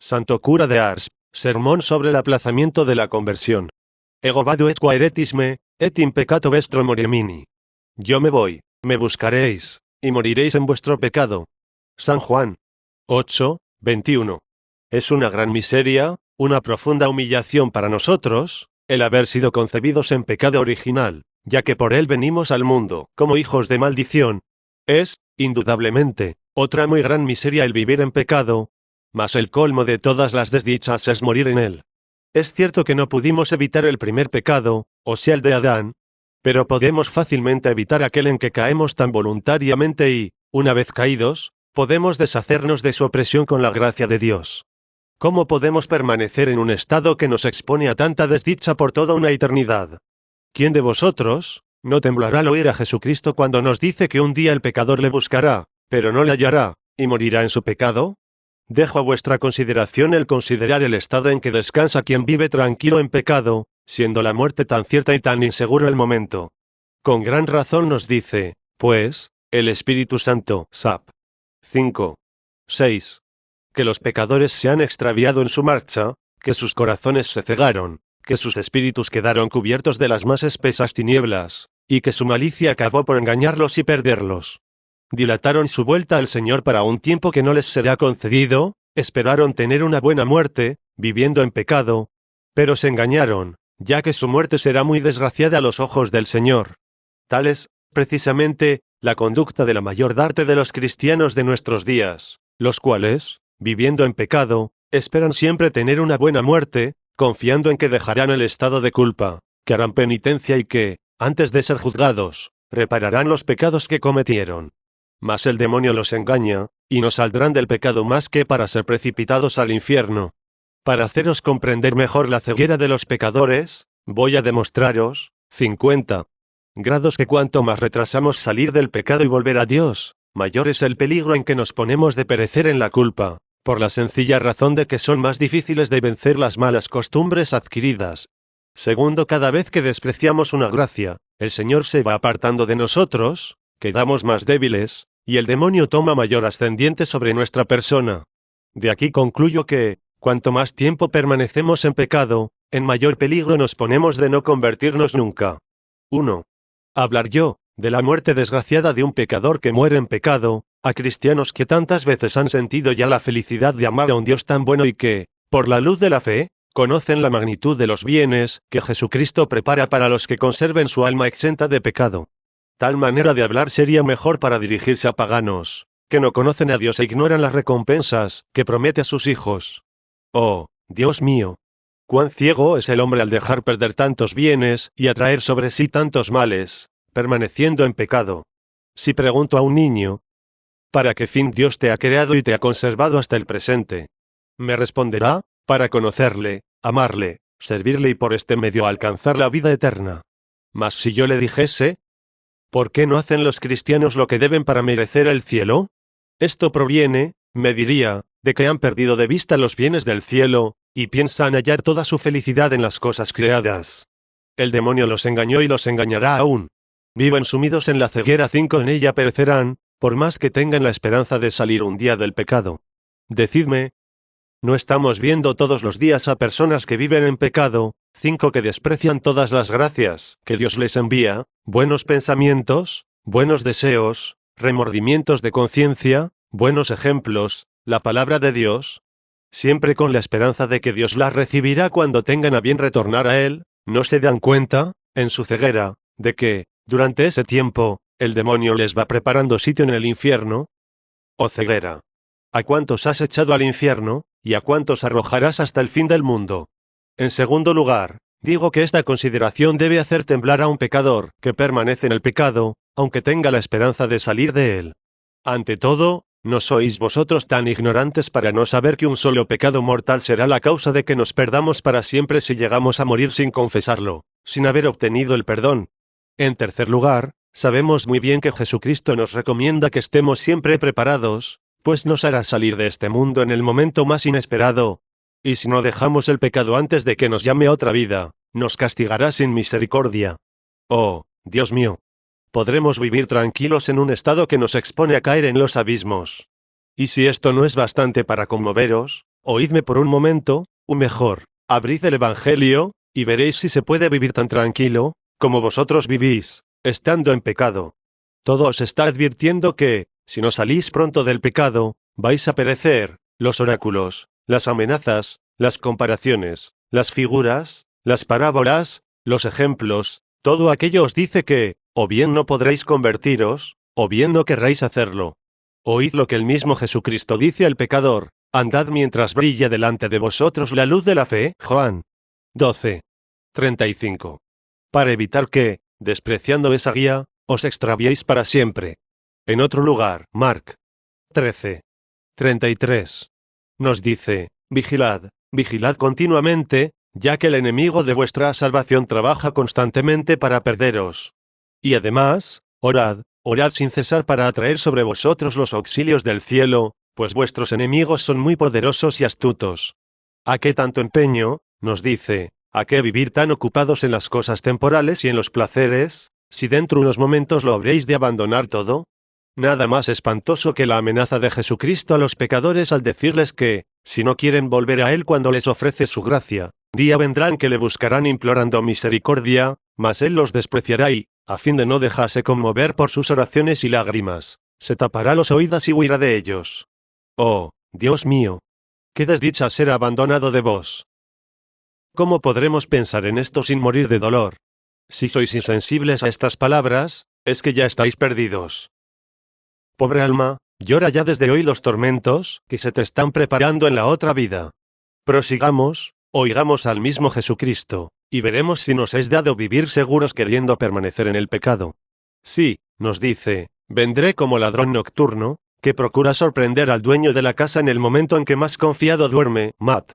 Santo cura de Ars, sermón sobre el aplazamiento de la conversión. Ego vado et quaeretisme, et in peccato vestro moriemini. Yo me voy, me buscaréis, y moriréis en vuestro pecado. San Juan 8, 21. Es una gran miseria, una profunda humillación para nosotros, el haber sido concebidos en pecado original, ya que por él venimos al mundo, como hijos de maldición. Es, indudablemente, otra muy gran miseria el vivir en pecado, mas el colmo de todas las desdichas es morir en él. Es cierto que no pudimos evitar el primer pecado, o sea el de Adán, pero podemos fácilmente evitar aquel en que caemos tan voluntariamente y, una vez caídos, podemos deshacernos de su opresión con la gracia de Dios. ¿Cómo podemos permanecer en un estado que nos expone a tanta desdicha por toda una eternidad? ¿Quién de vosotros no temblará al oír a Jesucristo cuando nos dice que un día el pecador le buscará, pero no le hallará, y morirá en su pecado? Dejo a vuestra consideración el considerar el estado en que descansa quien vive tranquilo en pecado, siendo la muerte tan cierta y tan inseguro el momento. Con gran razón nos dice, pues, el Espíritu Santo, Sap. 5. 6. Que los pecadores se han extraviado en su marcha, que sus corazones se cegaron, que sus espíritus quedaron cubiertos de las más espesas tinieblas, y que su malicia acabó por engañarlos y perderlos. Dilataron su vuelta al Señor para un tiempo que no les será concedido, esperaron tener una buena muerte, viviendo en pecado, pero se engañaron, ya que su muerte será muy desgraciada a los ojos del Señor. Tal es, precisamente, la conducta de la mayor parte de los cristianos de nuestros días, los cuales, viviendo en pecado, esperan siempre tener una buena muerte, confiando en que dejarán el estado de culpa, que harán penitencia y que, antes de ser juzgados, repararán los pecados que cometieron. Mas el demonio los engaña, y no saldrán del pecado más que para ser precipitados al infierno. Para haceros comprender mejor la ceguera de los pecadores, voy a demostraros, 50 grados que cuanto más retrasamos salir del pecado y volver a Dios, mayor es el peligro en que nos ponemos de perecer en la culpa, por la sencilla razón de que son más difíciles de vencer las malas costumbres adquiridas. Segundo, cada vez que despreciamos una gracia, el Señor se va apartando de nosotros, quedamos más débiles, y el demonio toma mayor ascendiente sobre nuestra persona. De aquí concluyo que, cuanto más tiempo permanecemos en pecado, en mayor peligro nos ponemos de no convertirnos nunca. 1. Hablar yo, de la muerte desgraciada de un pecador que muere en pecado, a cristianos que tantas veces han sentido ya la felicidad de amar a un Dios tan bueno y que, por la luz de la fe, conocen la magnitud de los bienes que Jesucristo prepara para los que conserven su alma exenta de pecado. Tal manera de hablar sería mejor para dirigirse a paganos, que no conocen a Dios e ignoran las recompensas que promete a sus hijos. Oh, Dios mío, cuán ciego es el hombre al dejar perder tantos bienes y atraer sobre sí tantos males, permaneciendo en pecado. Si pregunto a un niño, ¿para qué fin Dios te ha creado y te ha conservado hasta el presente? Me responderá, para conocerle, amarle, servirle y por este medio alcanzar la vida eterna. Mas si yo le dijese, ¿por qué no hacen los cristianos lo que deben para merecer el cielo? Esto proviene, me diría, de que han perdido de vista los bienes del cielo, y piensan hallar toda su felicidad en las cosas creadas. El demonio los engañó y los engañará aún. Viven sumidos en la ceguera, 5 en ella perecerán, por más que tengan la esperanza de salir un día del pecado. Decidme, ¿no estamos viendo todos los días a personas que viven en pecado, 5 que desprecian todas las gracias que Dios les envía, buenos pensamientos, buenos deseos, remordimientos de conciencia, buenos ejemplos, la palabra de Dios? Siempre con la esperanza de que Dios las recibirá cuando tengan a bien retornar a Él, ¿no se dan cuenta, en su ceguera, de que, durante ese tiempo, el demonio les va preparando sitio en el infierno? Oh ceguera, ¿a cuántos has echado al infierno, y a cuántos arrojarás hasta el fin del mundo? En segundo lugar, digo que esta consideración debe hacer temblar a un pecador que permanece en el pecado, aunque tenga la esperanza de salir de él. Ante todo, ¿no sois vosotros tan ignorantes para no saber que un solo pecado mortal será la causa de que nos perdamos para siempre si llegamos a morir sin confesarlo, sin haber obtenido el perdón? En tercer lugar, sabemos muy bien que Jesucristo nos recomienda que estemos siempre preparados, pues nos hará salir de este mundo en el momento más inesperado. Y si no dejamos el pecado antes de que nos llame a otra vida, nos castigará sin misericordia. Oh, Dios mío, podremos vivir tranquilos en un estado que nos expone a caer en los abismos. Y si esto no es bastante para conmoveros, Oídme por un momento, o mejor, abrid el Evangelio, y veréis si se puede vivir tan tranquilo, como vosotros vivís, estando en pecado. Todo os está advirtiendo que, si no salís pronto del pecado, vais a perecer. Los oráculos, las amenazas, las comparaciones, las figuras, las parábolas, los ejemplos, todo aquello os dice que, o bien no podréis convertiros, o bien no querréis hacerlo. Oíd lo que el mismo Jesucristo dice al pecador: andad mientras brilla delante de vosotros la luz de la fe. Juan 12:35. Para evitar que, despreciando esa guía, os extraviéis para siempre. En otro lugar, Marc 13:33. Nos dice: vigilad, vigilad continuamente, ya que el enemigo de vuestra salvación trabaja constantemente para perderos. Y además, orad, orad sin cesar para atraer sobre vosotros los auxilios del cielo, pues vuestros enemigos son muy poderosos y astutos. ¿A qué tanto empeño? Nos dice, ¿a qué vivir tan ocupados en las cosas temporales y en los placeres, si dentro de unos momentos lo habréis de abandonar todo? Nada más espantoso que la amenaza de Jesucristo a los pecadores al decirles que, si no quieren volver a Él cuando les ofrece su gracia, día vendrán que le buscarán implorando misericordia, mas Él los despreciará y, a fin de no dejarse conmover por sus oraciones y lágrimas, se tapará los oídos y huirá de ellos. Oh, Dios mío, qué desdicha ser abandonado de vos. ¿Cómo podremos pensar en esto sin morir de dolor? Si sois insensibles a estas palabras, es que ya estáis perdidos. Pobre alma, llora ya desde hoy los tormentos que se te están preparando en la otra vida. Prosigamos, oigamos al mismo Jesucristo, y veremos si nos es dado vivir seguros queriendo permanecer en el pecado. Sí, nos dice, vendré como ladrón nocturno, que procura sorprender al dueño de la casa en el momento en que más confiado duerme. Mat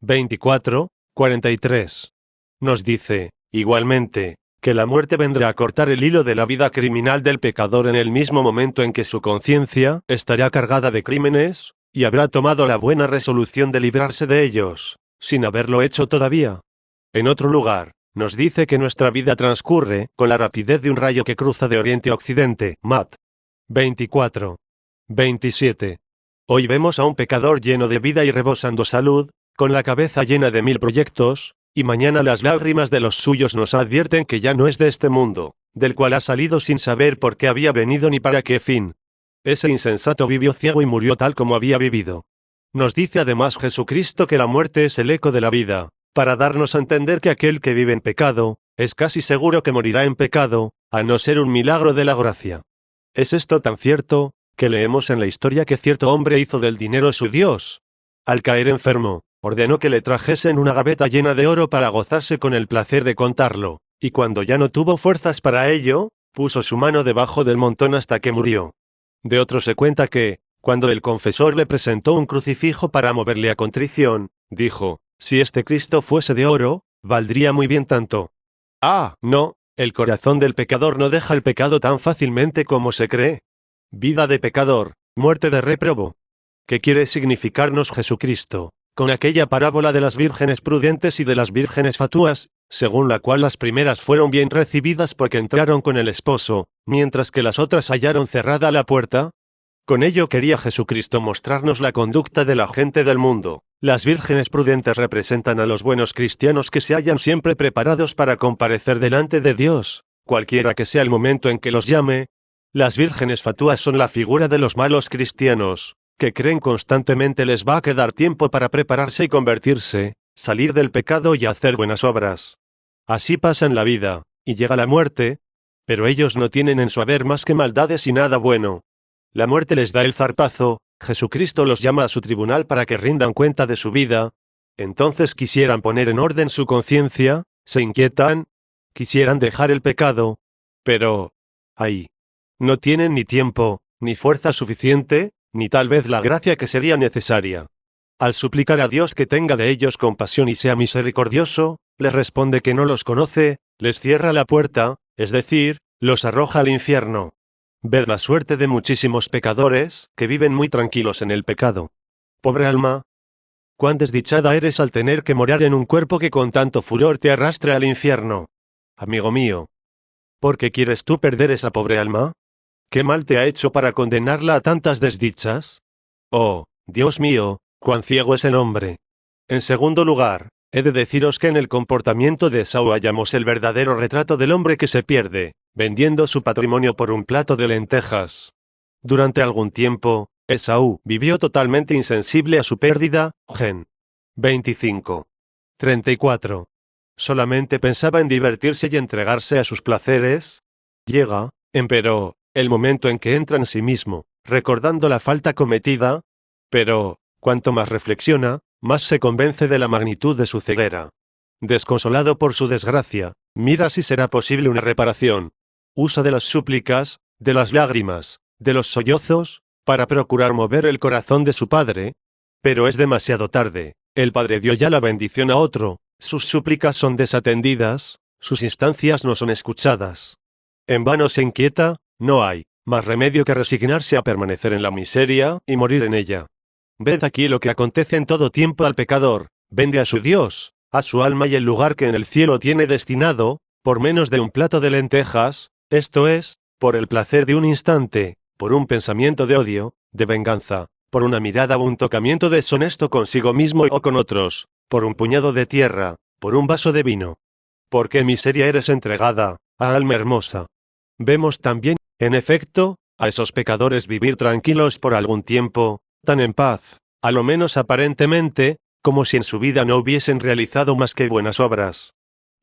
24:43. Nos dice, igualmente, que la muerte vendrá a cortar el hilo de la vida criminal del pecador en el mismo momento en que su conciencia estará cargada de crímenes, y habrá tomado la buena resolución de librarse de ellos, sin haberlo hecho todavía. En otro lugar, nos dice que nuestra vida transcurre con la rapidez de un rayo que cruza de oriente a occidente. Mat 24:27. Hoy vemos a un pecador lleno de vida y rebosando salud, con la cabeza llena de 1000 proyectos, y mañana las lágrimas de los suyos nos advierten que ya no es de este mundo, del cual ha salido sin saber por qué había venido ni para qué fin. Ese insensato vivió ciego y murió tal como había vivido. Nos dice además Jesucristo que la muerte es el eco de la vida, para darnos a entender que aquel que vive en pecado, es casi seguro que morirá en pecado, a no ser un milagro de la gracia. Es esto tan cierto, que leemos en la historia que cierto hombre hizo del dinero su Dios. Al caer enfermo, ordenó que le trajesen una gaveta llena de oro para gozarse con el placer de contarlo, y cuando ya no tuvo fuerzas para ello, puso su mano debajo del montón hasta que murió. De otro se cuenta que, cuando el confesor le presentó un crucifijo para moverle a contrición, dijo, si este Cristo fuese de oro, valdría muy bien tanto. Ah, no, el corazón del pecador no deja el pecado tan fácilmente como se cree. Vida de pecador, muerte de réprobo. ¿Qué quiere significarnos Jesucristo con aquella parábola de las vírgenes prudentes y de las vírgenes fatuas, según la cual las primeras fueron bien recibidas porque entraron con el esposo, mientras que las otras hallaron cerrada la puerta? Con ello quería Jesucristo mostrarnos la conducta de la gente del mundo. Las vírgenes prudentes representan a los buenos cristianos que se hallan siempre preparados para comparecer delante de Dios, cualquiera que sea el momento en que los llame. Las vírgenes fatuas son la figura de los malos cristianos, que creen constantemente les va a quedar tiempo para prepararse y convertirse, salir del pecado y hacer buenas obras. Así pasan la vida, y llega la muerte, pero ellos no tienen en su haber más que maldades y nada bueno. La muerte les da el zarpazo, Jesucristo los llama a su tribunal para que rindan cuenta de su vida. Entonces quisieran poner en orden su conciencia, se inquietan, quisieran dejar el pecado, pero, ¡ay! No tienen ni tiempo, ni fuerza suficiente, ni tal vez la gracia que sería necesaria. Al suplicar a Dios que tenga de ellos compasión y sea misericordioso, les responde que no los conoce, les cierra la puerta, es decir, los arroja al infierno. Ved la suerte de muchísimos pecadores, que viven muy tranquilos en el pecado. Pobre alma, cuán desdichada eres al tener que morar en un cuerpo que con tanto furor te arrastre al infierno. Amigo mío, ¿por qué quieres tú perder esa pobre alma? ¿Qué mal te ha hecho para condenarla a tantas desdichas? Oh, Dios mío, cuán ciego es el hombre. En segundo lugar, he de deciros que en el comportamiento de Esaú hallamos el verdadero retrato del hombre que se pierde, vendiendo su patrimonio por un plato de lentejas. Durante algún tiempo, Esaú vivió totalmente insensible a su pérdida. Gen. 25. 34. Solamente pensaba en divertirse y entregarse a sus placeres. Llega, empero, el momento en que entra en sí mismo, recordando la falta cometida, pero, cuanto más reflexiona, más se convence de la magnitud de su ceguera. Desconsolado por su desgracia, mira si será posible una reparación. Usa de las súplicas, de las lágrimas, de los sollozos, para procurar mover el corazón de su padre. Pero es demasiado tarde, el padre dio ya la bendición a otro, sus súplicas son desatendidas, sus instancias no son escuchadas. En vano se inquieta, no hay más remedio que resignarse a permanecer en la miseria y morir en ella. Ved aquí lo que acontece en todo tiempo al pecador: vende a su Dios, a su alma y el lugar que en el cielo tiene destinado, por menos de un plato de lentejas, esto es, por el placer de un instante, por un pensamiento de odio, de venganza, por una mirada o un tocamiento deshonesto consigo mismo o con otros, por un puñado de tierra, por un vaso de vino. ¿Por qué miseria eres entregada, alma hermosa? Vemos también, en efecto, a esos pecadores vivir tranquilos por algún tiempo, tan en paz, a lo menos aparentemente, como si en su vida no hubiesen realizado más que buenas obras.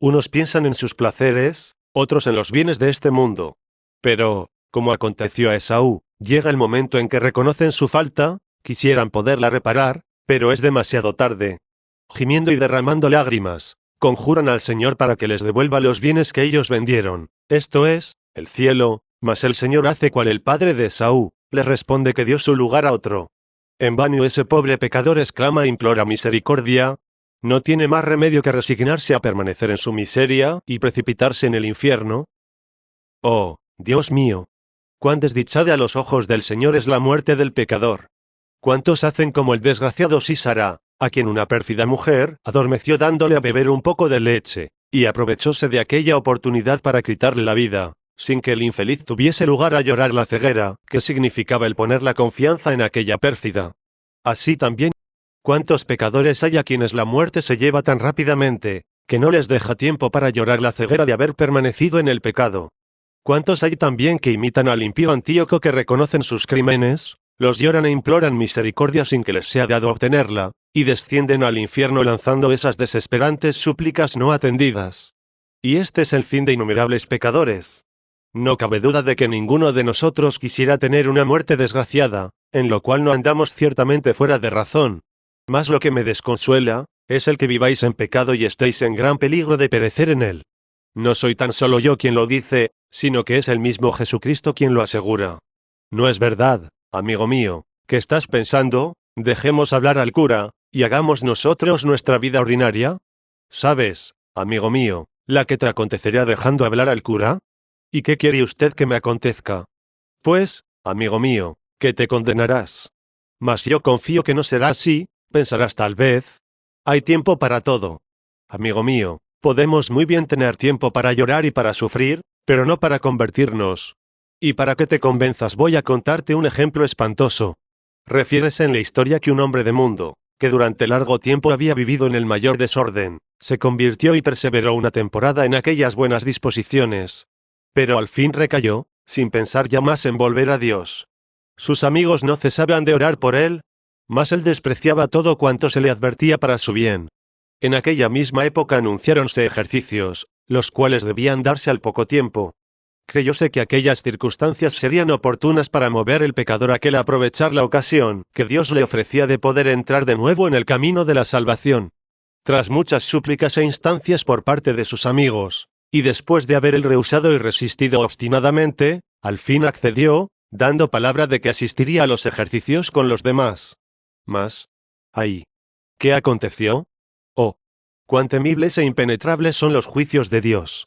Unos piensan en sus placeres, otros en los bienes de este mundo. Pero, como aconteció a Esaú, llega el momento en que reconocen su falta, quisieran poderla reparar, pero es demasiado tarde. Gimiendo y derramando lágrimas, conjuran al Señor para que les devuelva los bienes que ellos vendieron, esto es, el cielo, mas el Señor hace cual el padre de Esaú, les responde que dio su lugar a otro. En vano ese pobre pecador exclama e implora misericordia. ¿No tiene más remedio que resignarse a permanecer en su miseria y precipitarse en el infierno? Oh, Dios mío, cuán desdichada a los ojos del Señor es la muerte del pecador. ¿Cuántos hacen como el desgraciado Sísara, a quien una pérfida mujer adormeció dándole a beber un poco de leche, y aprovechóse de aquella oportunidad para quitarle la vida, sin que el infeliz tuviese lugar a llorar la ceguera, que significaba el poner la confianza en aquella pérfida? Así también, ¿cuántos pecadores hay a quienes la muerte se lleva tan rápidamente, que no les deja tiempo para llorar la ceguera de haber permanecido en el pecado? ¿Cuántos hay también que imitan al impío Antíoco, que reconocen sus crímenes, los lloran e imploran misericordia sin que les sea dado obtenerla, y descienden al infierno lanzando esas desesperantes súplicas no atendidas? Y este es el fin de innumerables pecadores. No cabe duda de que ninguno de nosotros quisiera tener una muerte desgraciada, en lo cual no andamos ciertamente fuera de razón. Mas lo que me desconsuela, es el que viváis en pecado y estéis en gran peligro de perecer en él. No soy tan solo yo quien lo dice, sino que es el mismo Jesucristo quien lo asegura. ¿No es verdad, amigo mío, que estás pensando, dejemos hablar al cura, y hagamos nosotros nuestra vida ordinaria? ¿Sabes, amigo mío, la que te acontecerá dejando hablar al cura? ¿Y qué quiere usted que me acontezca? Pues, amigo mío, que te condenarás. Mas yo confío que no será así, pensarás tal vez. Hay tiempo para todo. Amigo mío, podemos muy bien tener tiempo para llorar y para sufrir, pero no para convertirnos. Y para que te convenzas voy a contarte un ejemplo espantoso. Refiérese en la historia que un hombre de mundo, que durante largo tiempo había vivido en el mayor desorden, se convirtió y perseveró una temporada en aquellas buenas disposiciones. Pero al fin recayó, sin pensar ya más en volver a Dios. Sus amigos no cesaban de orar por él, mas él despreciaba todo cuanto se le advertía para su bien. En aquella misma época anunciáronse ejercicios, los cuales debían darse al poco tiempo. Creyóse que aquellas circunstancias serían oportunas para mover el pecador a aquel a aprovechar la ocasión que Dios le ofrecía de poder entrar de nuevo en el camino de la salvación. Tras muchas súplicas e instancias por parte de sus amigos, y después de haber él rehusado y resistido obstinadamente, al fin accedió, dando palabra de que asistiría a los ejercicios con los demás. Mas, ¡ay! ¿Qué aconteció? ¡Oh! ¡Cuán temibles e impenetrables son los juicios de Dios!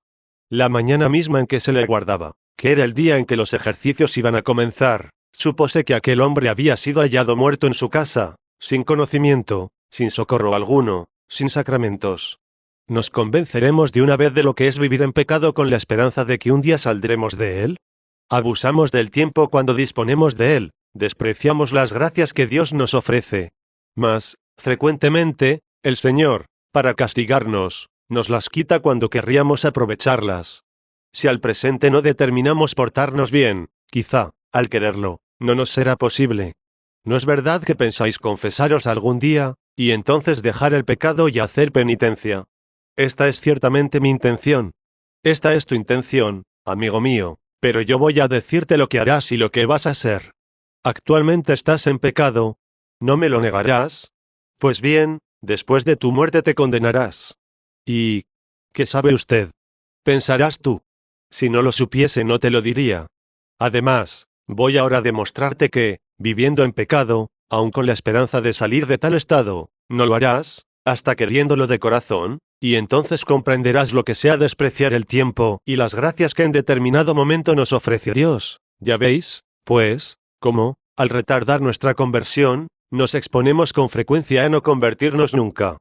La mañana misma en que se le aguardaba, que era el día en que los ejercicios iban a comenzar, supóse que aquel hombre había sido hallado muerto en su casa, sin conocimiento, sin socorro alguno, sin sacramentos. ¿Nos convenceremos de una vez de lo que es vivir en pecado con la esperanza de que un día saldremos de él? Abusamos del tiempo cuando disponemos de él, despreciamos las gracias que Dios nos ofrece. Mas, frecuentemente, el Señor, para castigarnos, nos las quita cuando querríamos aprovecharlas. Si al presente no determinamos portarnos bien, quizá, al quererlo, no nos será posible. ¿No es verdad que pensáis confesaros algún día, y entonces dejar el pecado y hacer penitencia? Esta es ciertamente mi intención. Esta es tu intención, amigo mío, pero yo voy a decirte lo que harás y lo que vas a ser. Actualmente estás en pecado. ¿No me lo negarás? Pues bien, después de tu muerte te condenarás. ¿Y qué sabe usted? Pensarás tú. Si no lo supiese no te lo diría. Además, voy ahora a demostrarte que, viviendo en pecado, aun con la esperanza de salir de tal estado, no lo harás, hasta queriéndolo de corazón, y entonces comprenderás lo que sea despreciar el tiempo y las gracias que en determinado momento nos ofrece Dios. Ya veis, pues, cómo, al retardar nuestra conversión, nos exponemos con frecuencia a no convertirnos nunca.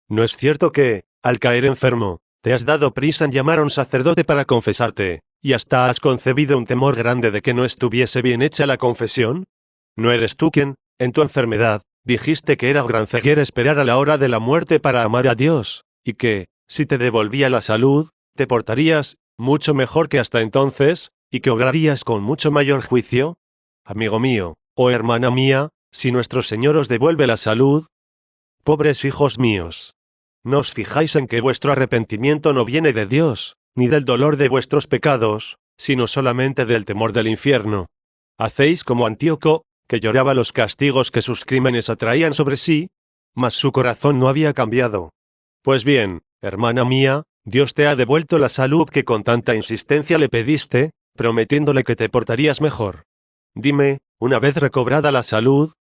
¿No es cierto que, al caer enfermo, te has dado prisa en llamar a un sacerdote para confesarte, y hasta has concebido un temor grande de que no estuviese bien hecha la confesión? ¿No eres tú quien, en tu enfermedad, dijiste que era gran ceguera esperar a la hora de la muerte para amar a Dios, y que, si te devolvía la salud, te portarías mucho mejor que hasta entonces, y que obrarías con mucho mayor juicio? Amigo mío, o hermana mía, si nuestro Señor os devuelve la salud, pobres hijos míos, ¿no os fijáis en que vuestro arrepentimiento no viene de Dios, ni del dolor de vuestros pecados, sino solamente del temor del infierno? Hacéis como Antíoco, que lloraba los castigos que sus crímenes atraían sobre sí, mas su corazón no había cambiado. Pues bien, hermana mía, Dios te ha devuelto la salud que con tanta insistencia le pediste, prometiéndole que te portarías mejor. Dime, una vez recobrada la salud,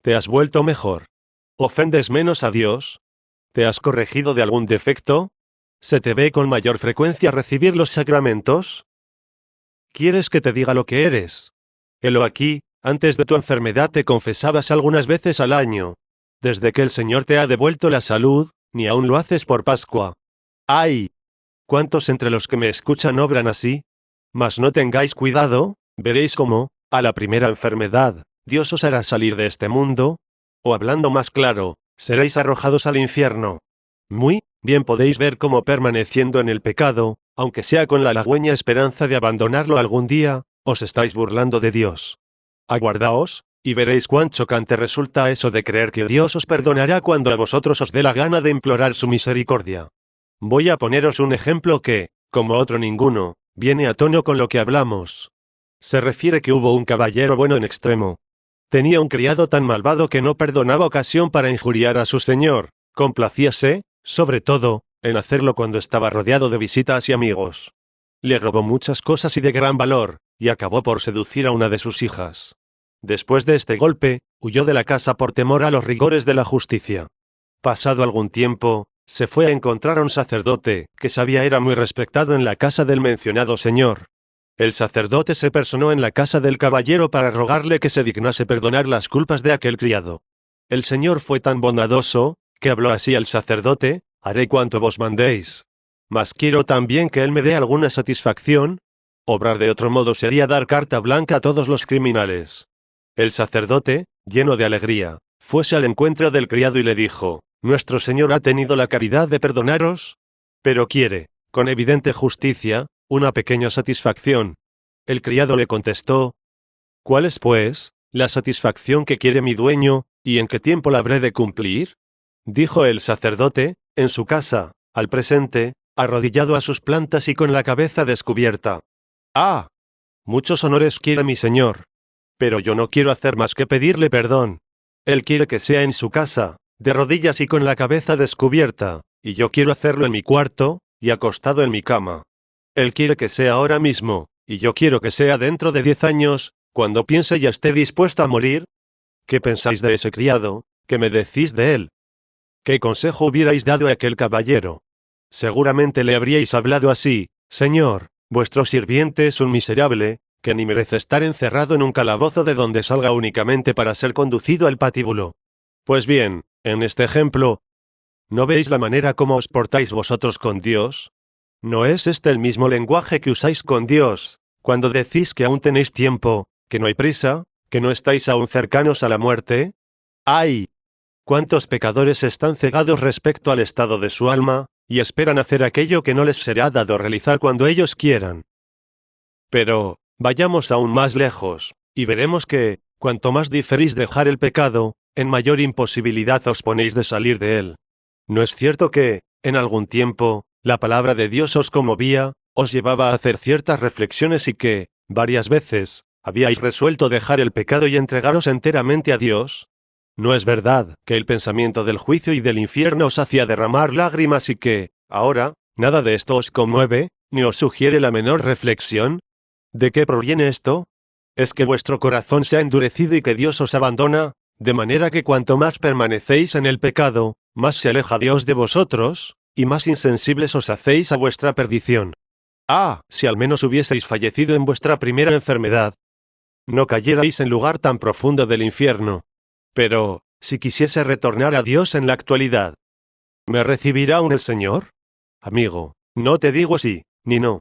¿te has vuelto mejor? ¿Ofendes menos a Dios? ¿Te has corregido de algún defecto? ¿Se te ve con mayor frecuencia recibir los sacramentos? ¿Quieres que te diga lo que eres? Helo aquí, antes de tu enfermedad te confesabas algunas veces al año. Desde que el Señor te ha devuelto la salud, ni aún lo haces por Pascua. ¡Ay! ¿Cuántos entre los que me escuchan obran así? Mas no tengáis cuidado, veréis cómo, a la primera enfermedad, Dios os hará salir de este mundo, o hablando más claro, seréis arrojados al infierno. Muy bien podéis ver cómo permaneciendo en el pecado, aunque sea con la halagüeña esperanza de abandonarlo algún día, os estáis burlando de Dios. Aguardaos, y veréis cuán chocante resulta eso de creer que Dios os perdonará cuando a vosotros os dé la gana de implorar su misericordia. Voy a poneros un ejemplo que, como otro ninguno, viene a tono con lo que hablamos. Se refiere que hubo un caballero bueno en extremo. Tenía un criado tan malvado que no perdonaba ocasión para injuriar a su señor. Complacíase, sobre todo, en hacerlo cuando estaba rodeado de visitas y amigos. Le robó muchas cosas y de gran valor, y acabó por seducir a una de sus hijas. Después de este golpe, huyó de la casa por temor a los rigores de la justicia. Pasado algún tiempo, se fue a encontrar a un sacerdote, que sabía era muy respetado en la casa del mencionado señor. El sacerdote se personó en la casa del caballero para rogarle que se dignase perdonar las culpas de aquel criado. El señor fue tan bondadoso, que habló así al sacerdote: haré cuanto vos mandéis. Mas quiero también que él me dé alguna satisfacción. Obrar de otro modo sería dar carta blanca a todos los criminales. El sacerdote, lleno de alegría, fuese al encuentro del criado y le dijo: nuestro Señor ha tenido la caridad de perdonaros, pero quiere, con evidente justicia, una pequeña satisfacción. El criado le contestó: ¿cuál es, pues, la satisfacción que quiere mi dueño, y en qué tiempo la habré de cumplir? Dijo el sacerdote: en su casa, al presente, arrodillado a sus plantas y con la cabeza descubierta. ¡Ah! Muchos honores quiere mi señor. Pero yo no quiero hacer más que pedirle perdón. Él quiere que sea en su casa, de rodillas y con la cabeza descubierta, y yo quiero hacerlo en mi cuarto, y acostado en mi cama. Él quiere que sea ahora mismo, y yo quiero que sea dentro de 10 años, cuando piense y esté dispuesto a morir. ¿Qué pensáis de ese criado? ¿Qué me decís de él? ¿Qué consejo hubierais dado a aquel caballero? Seguramente le habríais hablado así: Señor, vuestro sirviente es un miserable, que ni merece estar encerrado en un calabozo de donde salga únicamente para ser conducido al patíbulo. Pues bien, en este ejemplo, ¿no veis la manera como os portáis vosotros con Dios? ¿No es este el mismo lenguaje que usáis con Dios, cuando decís que aún tenéis tiempo, que no hay prisa, que no estáis aún cercanos a la muerte? ¡Ay! ¿Cuántos pecadores están cegados respecto al estado de su alma, y esperan hacer aquello que no les será dado realizar cuando ellos quieran? Pero, vayamos aún más lejos, y veremos que, cuanto más diferís dejar el pecado, en mayor imposibilidad os ponéis de salir de él. ¿No es cierto que, en algún tiempo, la palabra de Dios os conmovía, os llevaba a hacer ciertas reflexiones y que, varias veces, habíais resuelto dejar el pecado y entregaros enteramente a Dios? ¿No es verdad que el pensamiento del juicio y del infierno os hacía derramar lágrimas y que, ahora, nada de esto os conmueve, ni os sugiere la menor reflexión? ¿De qué proviene esto? ¿Es que vuestro corazón se ha endurecido y que Dios os abandona, de manera que cuanto más permanecéis en el pecado, más se aleja Dios de vosotros, y más insensibles os hacéis a vuestra perdición? Ah, si al menos hubieseis fallecido en vuestra primera enfermedad, no cayerais en lugar tan profundo del infierno. Pero, si quisiese retornar a Dios en la actualidad, ¿me recibirá aún el Señor? Amigo, no te digo sí, ni no.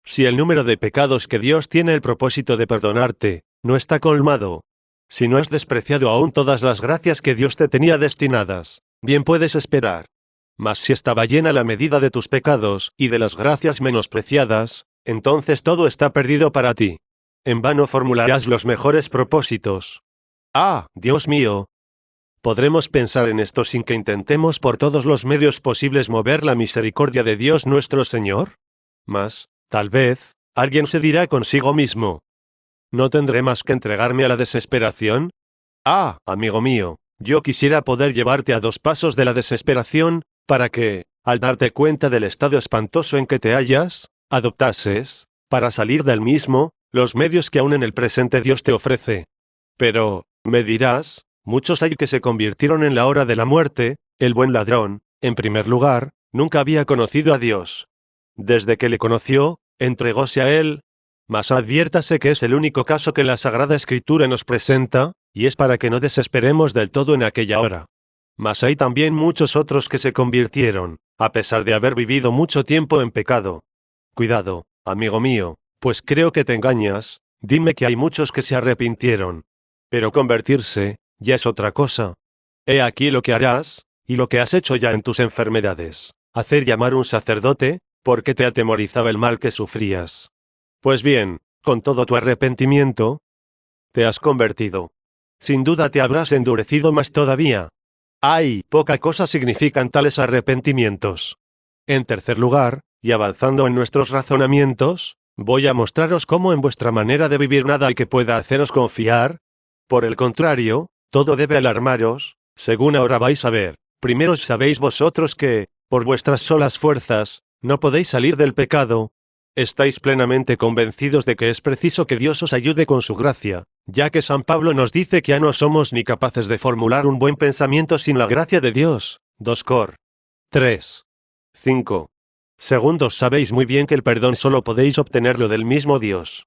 Si el número de pecados que Dios tiene el propósito de perdonarte, no está colmado, si no has despreciado aún todas las gracias que Dios te tenía destinadas, bien puedes esperar. Mas si estaba llena la medida de tus pecados y de las gracias menospreciadas, entonces todo está perdido para ti. En vano formularás los mejores propósitos. ¡Ah, Dios mío! Podremos pensar en esto sin que intentemos por todos los medios posibles mover la misericordia de Dios nuestro Señor. Mas, tal vez, alguien se dirá consigo mismo: ¿no tendré más que entregarme a la desesperación? Ah, amigo mío, yo quisiera poder llevarte a 2 pasos de la desesperación, para que, al darte cuenta del estado espantoso en que te hallas, adoptases, para salir del mismo, los medios que aún en el presente Dios te ofrece. Pero, me dirás, muchos hay que se convirtieron en la hora de la muerte. El buen ladrón, en primer lugar, nunca había conocido a Dios. Desde que le conoció, entregóse a él. Mas adviértase que es el único caso que la Sagrada Escritura nos presenta, y es para que no desesperemos del todo en aquella hora. Mas hay también muchos otros que se convirtieron, a pesar de haber vivido mucho tiempo en pecado. Cuidado, amigo mío, pues creo que te engañas. Dime que hay muchos que se arrepintieron. Pero convertirse, ya es otra cosa. He aquí lo que harás, y lo que has hecho ya en tus enfermedades: hacer llamar un sacerdote, porque te atemorizaba el mal que sufrías. Pues bien, con todo tu arrepentimiento, te has convertido. Sin duda te habrás endurecido más todavía. ¡Ay! Poca cosa significan tales arrepentimientos. En tercer lugar, y avanzando en nuestros razonamientos, voy a mostraros cómo en vuestra manera de vivir nada hay que pueda haceros confiar. Por el contrario, todo debe alarmaros, según ahora vais a ver. Primero sabéis vosotros que, por vuestras solas fuerzas, no podéis salir del pecado. Estáis plenamente convencidos de que es preciso que Dios os ayude con su gracia, ya que San Pablo nos dice que ya no somos ni capaces de formular un buen pensamiento sin la gracia de Dios. 2 Cor. 3. 5. Segundo, sabéis muy bien que el perdón solo podéis obtenerlo del mismo Dios.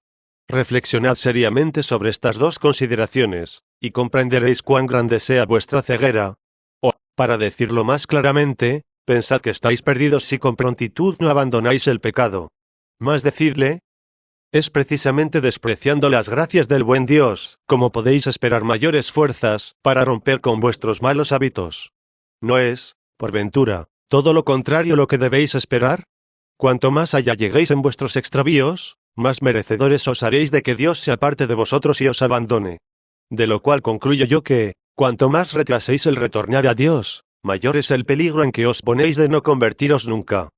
Reflexionad seriamente sobre estas 2 consideraciones, y comprenderéis cuán grande sea vuestra ceguera. O, para decirlo más claramente, pensad que estáis perdidos si con prontitud no abandonáis el pecado. Más decidle, es precisamente despreciando las gracias del buen Dios, como podéis esperar mayores fuerzas para romper con vuestros malos hábitos. ¿No es, por ventura, todo lo contrario lo que debéis esperar? Cuanto más allá lleguéis en vuestros extravíos, más merecedores os haréis de que Dios se aparte de vosotros y os abandone. De lo cual concluyo yo que, cuanto más retraséis el retornar a Dios, mayor es el peligro en que os ponéis de no convertiros nunca.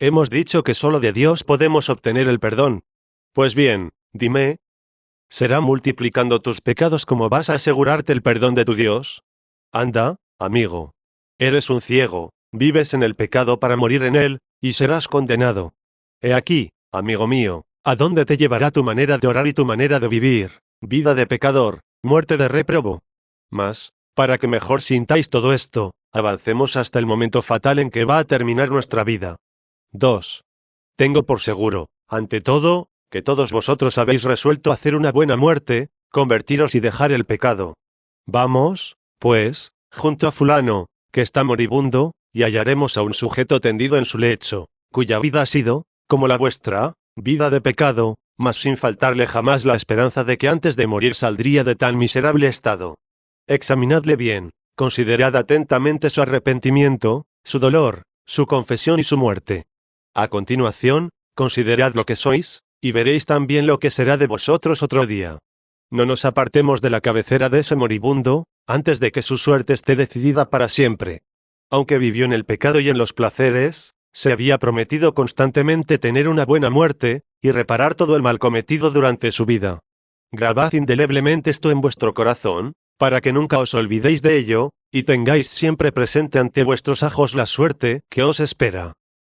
Hemos dicho que solo de Dios podemos obtener el perdón. Pues bien, dime, ¿será multiplicando tus pecados como vas a asegurarte el perdón de tu Dios? Anda, amigo. Eres un ciego, vives en el pecado para morir en él, y serás condenado. He aquí, amigo mío, a dónde te llevará tu manera de orar y tu manera de vivir: vida de pecador, muerte de réprobo. Mas, para que mejor sintáis todo esto, avancemos hasta el momento fatal en que va a terminar nuestra vida. 2. Tengo por seguro, ante todo, que todos vosotros habéis resuelto hacer una buena muerte, convertiros y dejar el pecado. Vamos, pues, junto a fulano, que está moribundo, y hallaremos a un sujeto tendido en su lecho, cuya vida ha sido, como la vuestra, vida de pecado, mas sin faltarle jamás la esperanza de que antes de morir saldría de tan miserable estado. Examinadle bien, considerad atentamente su arrepentimiento, su dolor, su confesión y su muerte. A continuación, considerad lo que sois, y veréis también lo que será de vosotros otro día. No nos apartemos de la cabecera de ese moribundo, antes de que su suerte esté decidida para siempre. Aunque vivió en el pecado y en los placeres, se había prometido constantemente tener una buena muerte, y reparar todo el mal cometido durante su vida. Grabad indeleblemente esto en vuestro corazón, para que nunca os olvidéis de ello, y tengáis siempre presente ante vuestros ojos la suerte que os espera.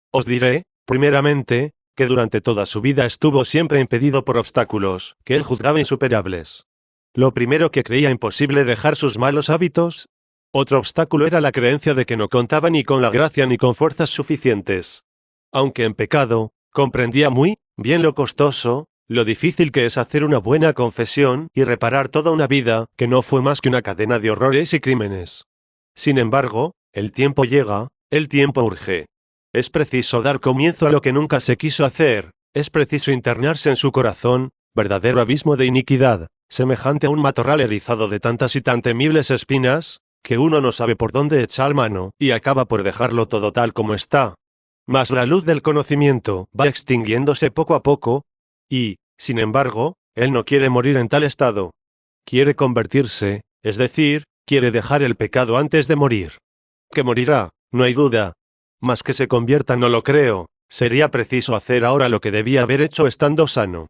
Os diré, primeramente, que durante toda su vida estuvo siempre impedido por obstáculos, que él juzgaba insuperables. Lo primero que creía imposible dejar sus malos hábitos. Otro obstáculo era la creencia de que no contaba ni con la gracia ni con fuerzas suficientes. Aunque en pecado, comprendía muy bien lo costoso, lo difícil que es hacer una buena confesión y reparar toda una vida que no fue más que una cadena de horrores y crímenes. Sin embargo, el tiempo llega, el tiempo urge. Es preciso dar comienzo a lo que nunca se quiso hacer, es preciso internarse en su corazón, verdadero abismo de iniquidad, semejante a un matorral erizado de tantas y tan temibles espinas, que uno no sabe por dónde echar mano, y acaba por dejarlo todo tal como está. Mas la luz del conocimiento va extinguiéndose poco a poco, y, sin embargo, él no quiere morir en tal estado. Quiere convertirse, es decir, quiere dejar el pecado antes de morir. Que morirá, no hay duda. Mas que se convierta no lo creo, sería preciso hacer ahora lo que debía haber hecho estando sano.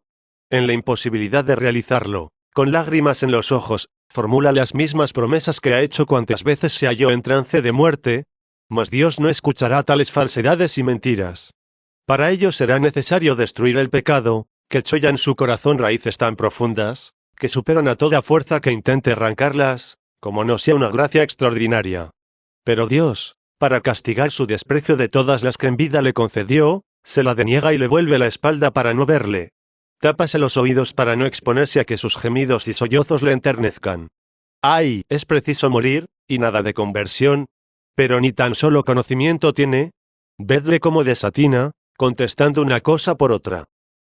En la imposibilidad de realizarlo, con lágrimas en los ojos, formula las mismas promesas que ha hecho cuantas veces se halló en trance de muerte, mas Dios no escuchará tales falsedades y mentiras. Para ello será necesario destruir el pecado, que echó ya en su corazón raíces tan profundas, que superan a toda fuerza que intente arrancarlas, como no sea una gracia extraordinaria. Pero Dios, para castigar su desprecio de todas las que en vida le concedió, se la deniega y le vuelve la espalda para no verle. Tápase los oídos para no exponerse a que sus gemidos y sollozos le enternezcan. ¡Ay! Es preciso morir, y nada de conversión. Pero ni tan solo conocimiento tiene. Vedle cómo desatina, contestando una cosa por otra.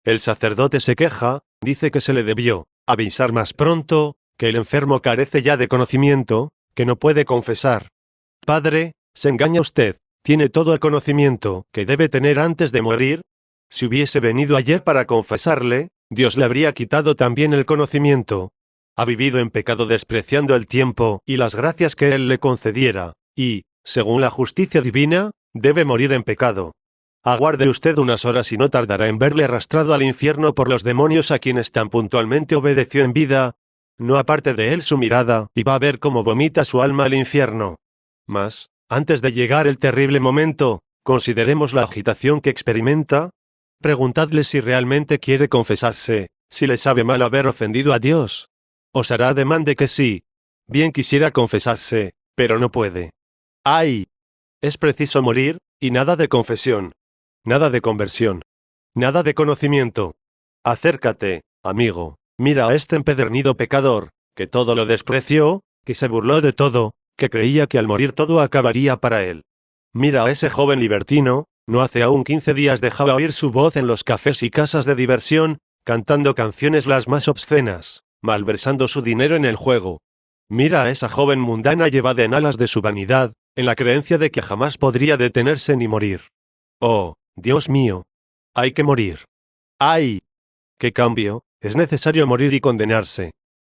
El sacerdote se queja, dice que se le debió avisar más pronto, que el enfermo carece ya de conocimiento, que no puede confesar. Padre, se engaña usted, tiene todo el conocimiento que debe tener antes de morir. Si hubiese venido ayer para confesarle, Dios le habría quitado también el conocimiento. Ha vivido en pecado despreciando el tiempo y las gracias que Él le concediera, y, según la justicia divina, debe morir en pecado. Aguarde usted unas horas y no tardará en verle arrastrado al infierno por los demonios a quienes tan puntualmente obedeció en vida. No aparte de él su mirada, y va a ver cómo vomita su alma al infierno. Mas, antes de llegar el terrible momento, consideremos la agitación que experimenta. Preguntadle si realmente quiere confesarse, si le sabe mal haber ofendido a Dios. Os hará ademán de que sí. Bien quisiera confesarse, pero no puede. ¡Ay! Es preciso morir, y nada de confesión. Nada de conversión. Nada de conocimiento. Acércate, amigo, mira a este empedernido pecador, que todo lo despreció, que se burló de todo, que creía que al morir todo acabaría para él. Mira a ese joven libertino, no hace aún 15 días dejaba oír su voz en los cafés y casas de diversión, cantando canciones las más obscenas, malversando su dinero en el juego. Mira a esa joven mundana llevada en alas de su vanidad, en la creencia de que jamás podría detenerse ni morir. Oh, Dios mío. Hay que morir. ¡Ay! ¡Qué cambio! Es necesario morir y condenarse.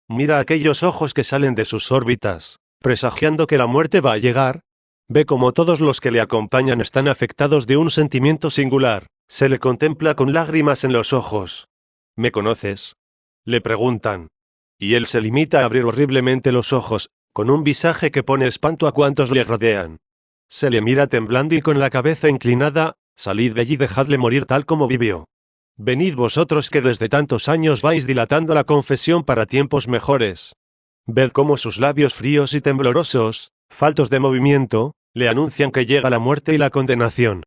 Mira aquellos ojos que salen de sus órbitas, presagiando que la muerte va a llegar. Ve cómo todos los que le acompañan están afectados de un sentimiento singular. Se le contempla con lágrimas en los ojos. ¿Me conoces?, le preguntan. Y él se limita a abrir horriblemente los ojos, con un visaje que pone espanto a cuantos le rodean. Se le mira temblando y con la cabeza inclinada. Salid de allí y dejadle morir tal como vivió. Venid vosotros que desde tantos años vais dilatando la confesión para tiempos mejores. Ved cómo sus labios fríos y temblorosos, faltos de movimiento, le anuncian que llega la muerte y la condenación.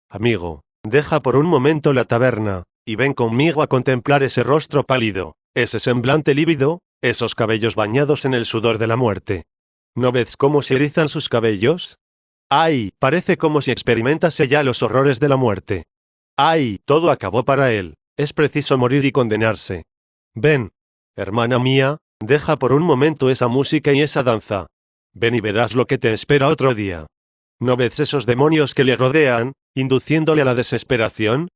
Amigo, deja por un momento la taberna, y ven conmigo a contemplar ese rostro pálido, ese semblante lívido, esos cabellos bañados en el sudor de la muerte. ¿No ves cómo se erizan sus cabellos? ¡Ay! Parece como si experimentase ya los horrores de la muerte. ¡Ay! Todo acabó para él. Es preciso morir y condenarse. Ven, hermana mía, deja por un momento esa música y esa danza. Ven y verás lo que te espera otro día. ¿No ves esos demonios que le rodean, induciéndole a la desesperación?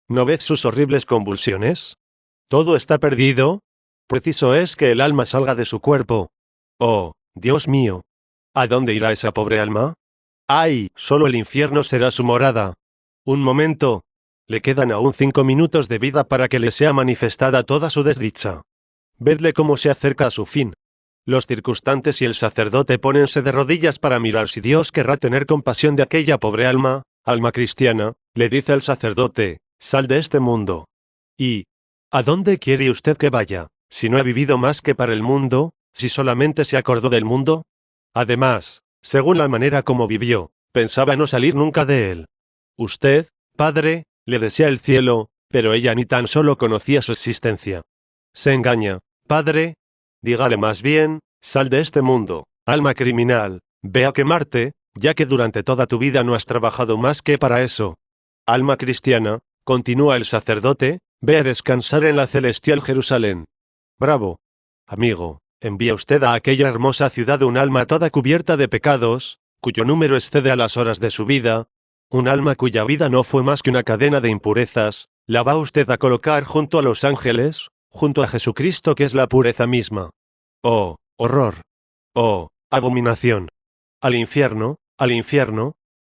¿No ves sus horribles convulsiones? ¿Todo está perdido? Preciso es que el alma salga de su cuerpo. Oh, Dios mío. ¿A dónde irá esa pobre alma? ¡Ay! Solo el infierno será su morada. Un momento. Le quedan aún 5 minutos de vida para que le sea manifestada toda su desdicha. Vedle cómo se acerca a su fin. Los circunstantes y el sacerdote pónense de rodillas para mirar si Dios querrá tener compasión de aquella pobre alma, alma cristiana, le dice el sacerdote, sal de este mundo. ¿Y a dónde quiere usted que vaya, si no ha vivido más que para el mundo, si solamente se acordó del mundo? Además, según la manera como vivió, pensaba no salir nunca de él. Usted, padre, le desea el cielo, pero ella ni tan solo conocía su existencia. Se engaña, padre. Dígale más bien, sal de este mundo, alma criminal, ve a quemarte, ya que durante toda tu vida no has trabajado más que para eso. Alma cristiana, continúa el sacerdote, ve a descansar en la celestial Jerusalén. Bravo. Amigo, envía usted a aquella hermosa ciudad un alma toda cubierta de pecados, cuyo número excede a las horas de su vida, un alma cuya vida no fue más que una cadena de impurezas, la va usted a colocar junto a los ángeles, junto a Jesucristo que es la pureza misma. ¡Oh, horror! ¡Oh, abominación! Al infierno,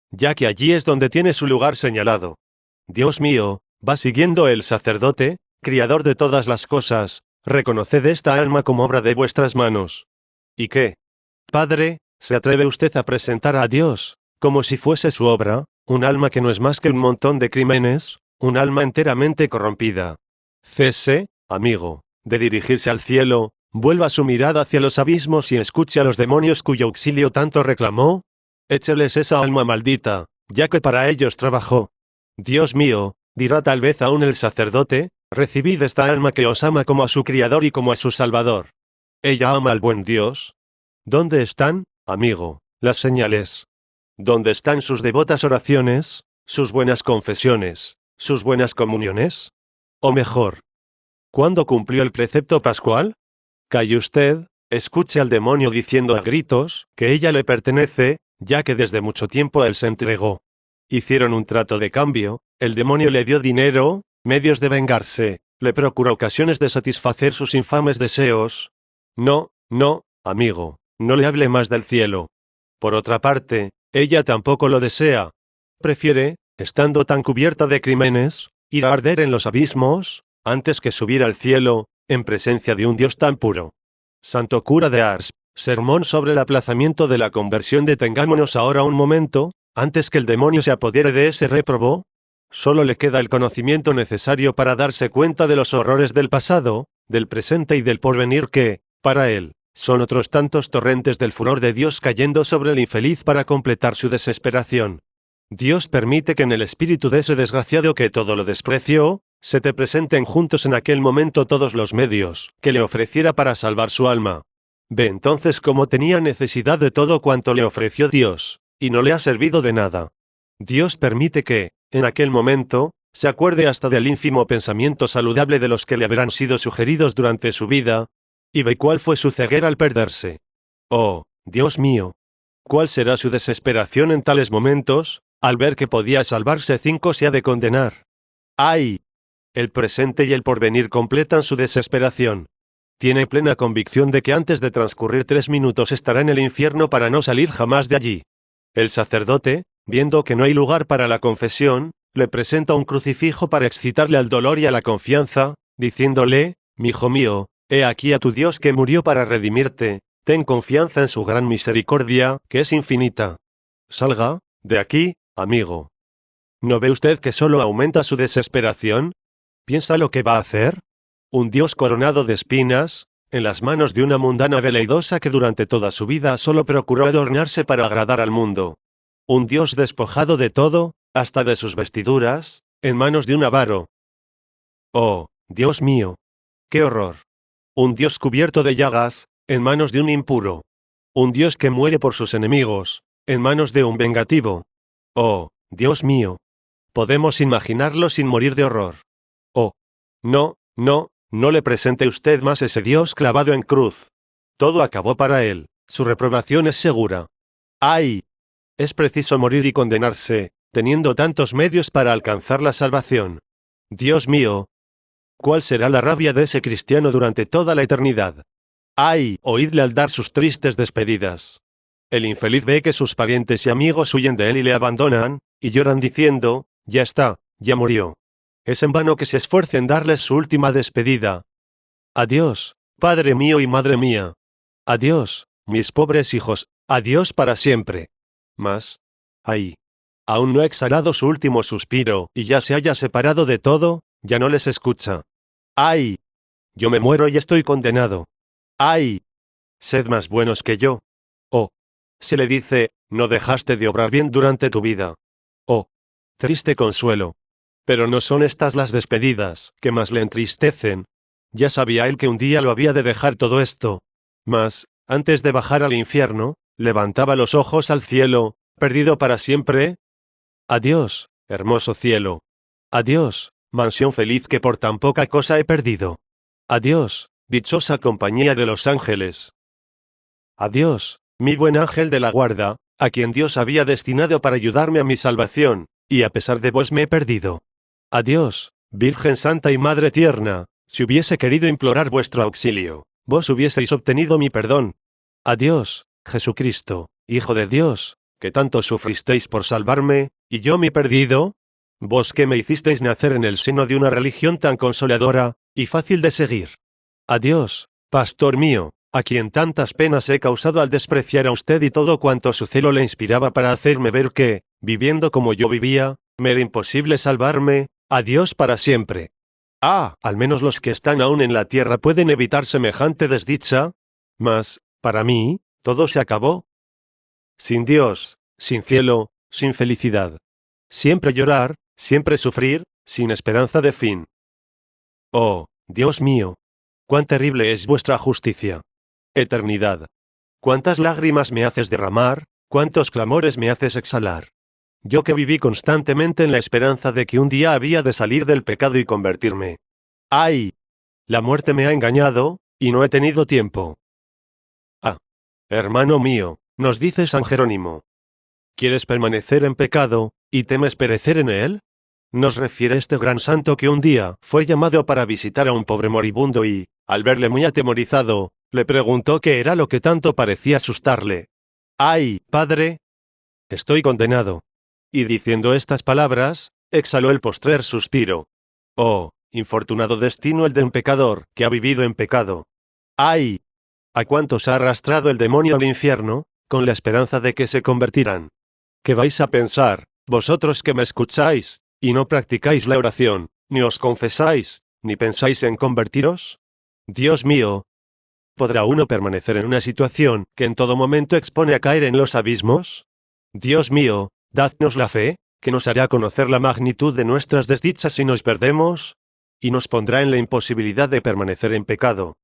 ya que allí es donde tiene su lugar señalado. Dios mío, va siguiendo el sacerdote, criador de todas las cosas, reconoced esta alma como obra de vuestras manos. ¿Y qué? Padre, ¿se atreve usted a presentar a Dios, como si fuese su obra, un alma que no es más que un montón de crímenes, un alma enteramente corrompida? Cese, amigo, de dirigirse al cielo, vuelva su mirada hacia los abismos y escuche a los demonios cuyo auxilio tanto reclamó. Écheles esa alma maldita, ya que para ellos trabajó. Dios mío, dirá tal vez aún el sacerdote, recibid esta alma que os ama como a su Criador y como a su Salvador. Ella ama al buen Dios. ¿Dónde están, amigo, las señales? ¿Dónde están sus devotas oraciones, sus buenas confesiones, sus buenas comuniones? O mejor, ¿cuándo cumplió el precepto pascual? Calle usted, escuche al demonio diciendo a gritos que ella le pertenece, ya que desde mucho tiempo él se entregó. Hicieron un trato de cambio, el demonio le dio dinero, medios de vengarse, le procuró ocasiones de satisfacer sus infames deseos. No, amigo, no le hable más del cielo. Por otra parte, ella tampoco lo desea. Prefiere, estando tan cubierta de crímenes, ir a arder en los abismos, antes que subir al cielo, en presencia de un Dios tan puro. Santo cura de Ars, sermón sobre el aplazamiento de la conversión. Detengámonos ahora un momento, antes que el demonio se apodere de ese réprobo. Solo le queda el conocimiento necesario para darse cuenta de los horrores del pasado, del presente y del porvenir que, para él, son otros tantos torrentes del furor de Dios cayendo sobre el infeliz para completar su desesperación. Dios permite que en el espíritu de ese desgraciado que todo lo despreció, se te presenten juntos en aquel momento todos los medios que le ofreciera para salvar su alma. Ve entonces cómo tenía necesidad de todo cuanto le ofreció Dios, y no le ha servido de nada. Dios permite que, en aquel momento, se acuerde hasta del ínfimo pensamiento saludable de los que le habrán sido sugeridos durante su vida, y ve cuál fue su ceguera al perderse. Oh, Dios mío, ¿cuál será su desesperación en tales momentos, al ver que podía salvarse 5 se ha de condenar? ¡Ay! El presente y el porvenir completan su desesperación. Tiene plena convicción de que antes de transcurrir 3 minutos estará en el infierno para no salir jamás de allí. El sacerdote, viendo que no hay lugar para la confesión, le presenta un crucifijo para excitarle al dolor y a la confianza, diciéndole, «Mijo mío, he aquí a tu Dios que murió para redimirte, ten confianza en su gran misericordia, que es infinita. Salga de aquí, amigo». ¿No ve usted que solo aumenta su desesperación? ¿Piensa lo que va a hacer? Un Dios coronado de espinas, en las manos de una mundana veleidosa que durante toda su vida solo procuró adornarse para agradar al mundo. Un Dios despojado de todo, hasta de sus vestiduras, en manos de un avaro. Oh, Dios mío, qué horror. Un Dios cubierto de llagas, en manos de un impuro. Un Dios que muere por sus enemigos, en manos de un vengativo. Oh, Dios mío. Podemos imaginarlo sin morir de horror. Oh, no le presente usted más ese Dios clavado en cruz. Todo acabó para él, Su reprobación es segura. ¡Ay! Es preciso morir y condenarse, teniendo tantos medios para alcanzar la salvación. Dios mío, ¿cuál será la rabia de ese cristiano durante toda la eternidad? ¡Ay! Oídle al dar sus tristes despedidas. El infeliz ve que sus parientes y amigos huyen de él y le abandonan, y lloran diciendo, ya está, ya murió. Es en vano que se esfuerce en darles su última despedida. Adiós, Padre mío y Madre mía. Adiós, mis pobres hijos, adiós para siempre. Mas, ay, aún no ha exhalado su último suspiro, y ya se haya separado de todo, ya no les escucha. ¡Ay! Yo me muero y estoy condenado. ¡Ay! Sed más buenos que yo. Oh, se le dice, no dejaste de obrar bien durante tu vida. Oh, triste consuelo. Pero no son estas las despedidas que más le entristecen. Ya sabía él que un día lo había de dejar todo esto. Mas, antes de bajar al infierno, levantaba los ojos al cielo, perdido para siempre. Adiós, hermoso cielo. Adiós, mansión feliz que por tan poca cosa he perdido. Adiós, dichosa compañía de los ángeles. Adiós, mi buen ángel de la guarda, a quien Dios había destinado para ayudarme a mi salvación, y a pesar de vos me he perdido. Adiós, Virgen Santa y Madre Tierna, si hubiese querido implorar vuestro auxilio, vos hubieseis obtenido mi perdón. Adiós, Jesucristo, Hijo de Dios, que tanto sufristeis por salvarme, y yo me he perdido. Vos que me hicisteis nacer en el seno de una religión tan consoladora, y fácil de seguir. Adiós, Pastor mío, a quien tantas penas he causado al despreciar a usted y todo cuanto su celo le inspiraba para hacerme ver que, viviendo como yo vivía, me era imposible salvarme. Adiós para siempre. Ah, al menos los que están aún en la tierra pueden evitar semejante desdicha. Mas, para mí, todo se acabó. Sin Dios, sin cielo, sin felicidad. Siempre llorar, siempre sufrir, sin esperanza de fin. Oh, Dios mío, cuán terrible es vuestra justicia. Eternidad. Cuántas lágrimas me haces derramar, cuántos clamores me haces exhalar. Yo que viví constantemente en la esperanza de que un día había de salir del pecado y convertirme. ¡Ay! La muerte me ha engañado, y no he tenido tiempo. Ah, hermano mío, nos dice San Jerónimo. ¿Quieres permanecer en pecado, y temes perecer en él? Nos refiere este gran santo que un día fue llamado para visitar a un pobre moribundo y, al verle muy atemorizado, le preguntó qué era lo que tanto parecía asustarle. ¡Ay, padre! Estoy condenado. Y diciendo estas palabras, exhaló el postrer suspiro. Oh, infortunado destino el de un pecador, que ha vivido en pecado. ¡Ay! ¿A cuántos ha arrastrado el demonio al infierno, con la esperanza de que se convertirán? ¿Qué vais a pensar, vosotros que me escucháis, y no practicáis la oración, ni os confesáis, ni pensáis en convertiros? Dios mío, ¿podrá uno permanecer en una situación que en todo momento expone a caer en los abismos? Dios mío, dadnos la fe, que nos hará conocer la magnitud de nuestras desdichas si nos perdemos, y nos pondrá en la imposibilidad de permanecer en pecado.